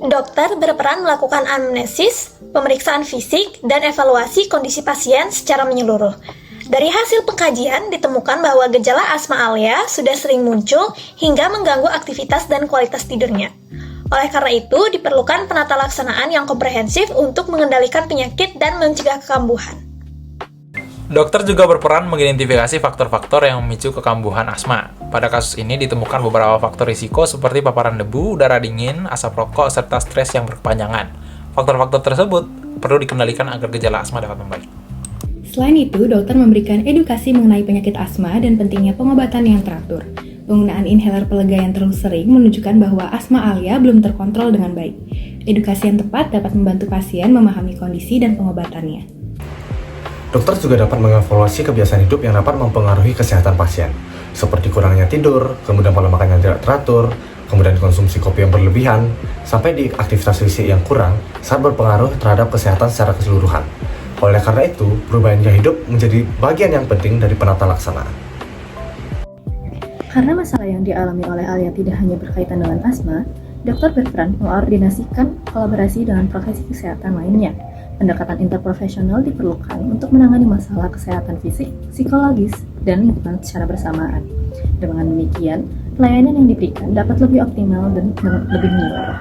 Dokter berperan melakukan anamnesis, pemeriksaan fisik, dan evaluasi kondisi pasien secara menyeluruh. Dari hasil pengkajian ditemukan bahwa gejala asma Alia sudah sering muncul hingga mengganggu aktivitas dan kualitas tidurnya. Oleh karena itu, diperlukan penata laksanaan yang komprehensif untuk mengendalikan penyakit dan mencegah kekambuhan. Dokter juga berperan mengidentifikasi faktor-faktor yang memicu kekambuhan asma. Pada kasus ini ditemukan beberapa faktor risiko seperti paparan debu, udara dingin, asap rokok, serta stres yang berkepanjangan. Faktor-faktor tersebut perlu dikendalikan agar gejala asma dapat membaik. Selain itu, dokter memberikan edukasi mengenai penyakit asma dan pentingnya pengobatan yang teratur. Penggunaan inhaler pelega yang terlalu sering menunjukkan bahwa asma Alia belum terkontrol dengan baik. Edukasi yang tepat dapat membantu pasien memahami kondisi dan pengobatannya. Dokter juga dapat mengevaluasi kebiasaan hidup yang dapat mempengaruhi kesehatan pasien, seperti kurangnya tidur, kemudian pola makan yang tidak teratur, kemudian konsumsi kopi yang berlebihan, sampai di aktivitas fisik yang kurang saat berpengaruh terhadap kesehatan secara keseluruhan. Oleh karena itu, perubahan gaya hidup menjadi bagian yang penting dari penata laksanaan. Karena masalah yang dialami oleh Alia tidak hanya berkaitan dengan asma, dokter berperan mengkoordinasikan kolaborasi dengan profesi kesehatan lainnya. Pendekatan interprofesional diperlukan untuk menangani masalah kesehatan fisik, psikologis, dan lingkungan secara bersamaan. Dengan demikian, pelayanan yang diberikan dapat lebih optimal dan lebih menyeluruh.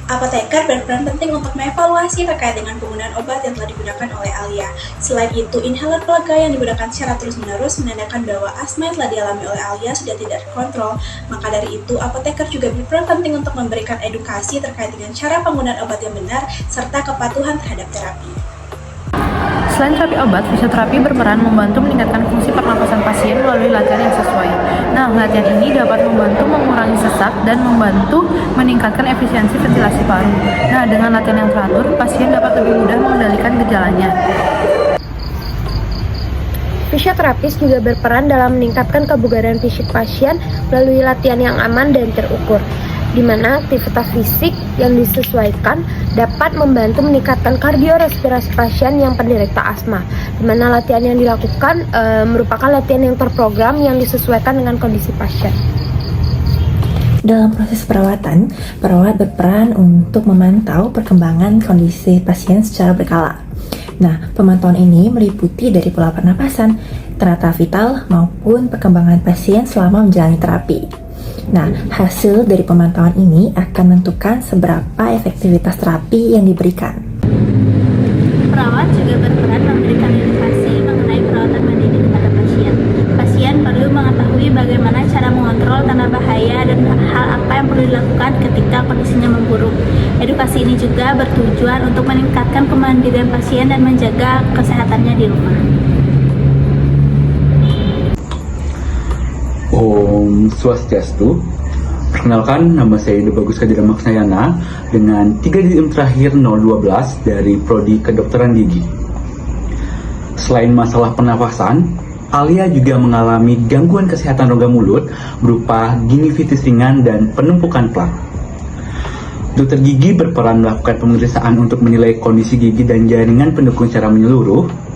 Apoteker berperan penting untuk mengevaluasi terkait dengan penggunaan obat yang telah digunakan oleh Alia. Selain itu, inhaler pelega yang digunakan secara terus-menerus menandakan bahwa asma yang telah dialami oleh Alia sudah tidak terkontrol. Maka dari itu, apoteker juga berperan penting untuk memberikan edukasi terkait dengan cara penggunaan obat yang benar serta kepatuhan terhadap terapi. Selain terapi obat, fisioterapi berperan membantu meningkatkan fungsi pernapasan pasien melalui latihan yang sesuai. Nah, latihan ini dapat membantu mengurangi sesak dan membantu meningkatkan efisiensi ventilasi paru. Nah, dengan latihan yang teratur, pasien dapat lebih mudah mengendalikan gejalanya. Fisioterapis juga berperan dalam meningkatkan kebugaran fisik pasien melalui latihan yang aman dan terukur, di mana aktivitas fisik yang disesuaikan dapat membantu meningkatkan kardiorespirasi pasien yang penderita asma, di mana latihan yang dilakukan merupakan latihan yang terprogram yang disesuaikan dengan kondisi pasien. Dalam proses perawatan, perawat berperan untuk memantau perkembangan kondisi pasien secara berkala. Nah, pemantauan ini meliputi dari pola pernapasan, teratai vital, maupun perkembangan pasien selama menjalani terapi. Nah, hasil dari pemantauan ini akan menentukan seberapa efektivitas terapi yang diberikan. Perawat juga berperan memberikan edukasi mengenai perawatan mandiri kepada pasien. Pasien perlu mengetahui bagaimana cara mengontrol tanda bahaya dan hal apa yang perlu dilakukan ketika kondisinya memburuk. Edukasi ini juga bertujuan untuk meningkatkan kemandirian pasien dan menjaga kesehatannya di rumah. Om Swastiastu. Perkenalkan, nama saya Ido Bagus Kadira Maksayana dengan 3 digit terakhir 012 dari Prodi Kedokteran Gigi. Selain masalah pernafasan, Alia juga mengalami gangguan kesehatan rongga mulut berupa gingivitis ringan dan penumpukan plak. Dokter gigi berperan melakukan pemeriksaan untuk menilai kondisi gigi dan jaringan pendukung secara menyeluruh,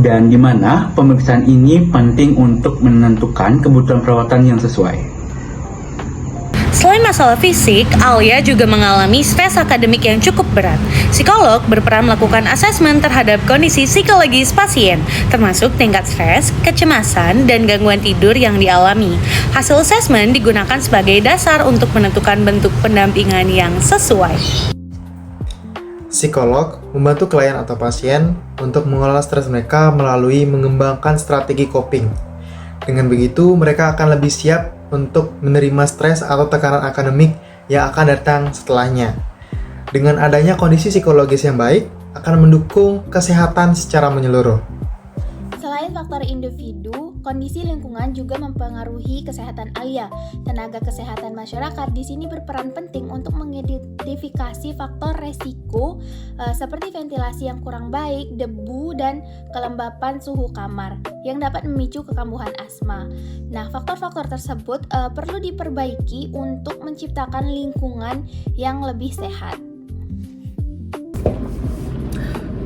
dan di mana pemeriksaan ini penting untuk menentukan kebutuhan perawatan yang sesuai. Selain masalah fisik, Alia juga mengalami stres akademik yang cukup berat. Psikolog berperan melakukan asesmen terhadap kondisi psikologis pasien, termasuk tingkat stres, kecemasan, dan gangguan tidur yang dialami. Hasil asesmen digunakan sebagai dasar untuk menentukan bentuk pendampingan yang sesuai. Psikolog membantu klien atau pasien untuk mengelola stres mereka melalui mengembangkan strategi coping. Dengan begitu, mereka akan lebih siap untuk menerima stres atau tekanan akademik yang akan datang setelahnya. Dengan adanya kondisi psikologis yang baik, akan mendukung kesehatan secara menyeluruh. Selain faktor individu, kondisi lingkungan juga mempengaruhi kesehatan Alia. Tenaga kesehatan masyarakat di sini berperan penting untuk mengidentifikasi faktor resiko seperti ventilasi yang kurang baik, debu, dan kelembapan suhu kamar yang dapat memicu kekambuhan asma. Nah, faktor-faktor tersebut perlu diperbaiki untuk menciptakan lingkungan yang lebih sehat.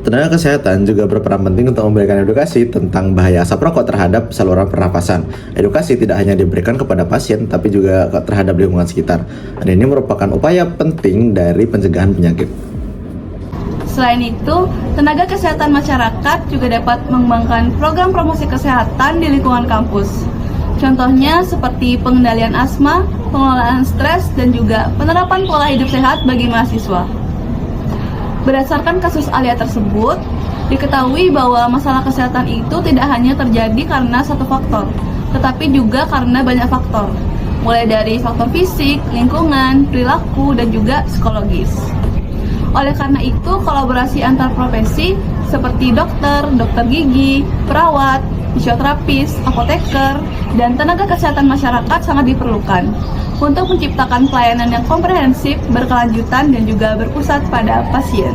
Tenaga kesehatan juga berperan penting untuk memberikan edukasi tentang bahaya asap rokok terhadap saluran pernapasan. Edukasi tidak hanya diberikan kepada pasien, tapi juga terhadap lingkungan sekitar. Dan ini merupakan upaya penting dari pencegahan penyakit. Selain itu, tenaga kesehatan masyarakat juga dapat mengembangkan program promosi kesehatan di lingkungan kampus. Contohnya seperti pengendalian asma, pengelolaan stres, dan juga penerapan pola hidup sehat bagi mahasiswa. Berdasarkan kasus Alia tersebut, diketahui bahwa masalah kesehatan itu tidak hanya terjadi karena satu faktor, tetapi juga karena banyak faktor, mulai dari faktor fisik, lingkungan, perilaku, dan juga psikologis. Oleh karena itu, kolaborasi antar profesi seperti dokter, dokter gigi, perawat, fisioterapis, apoteker, dan tenaga kesehatan masyarakat sangat diperlukan untuk menciptakan pelayanan yang komprehensif, berkelanjutan, dan juga berpusat pada pasien.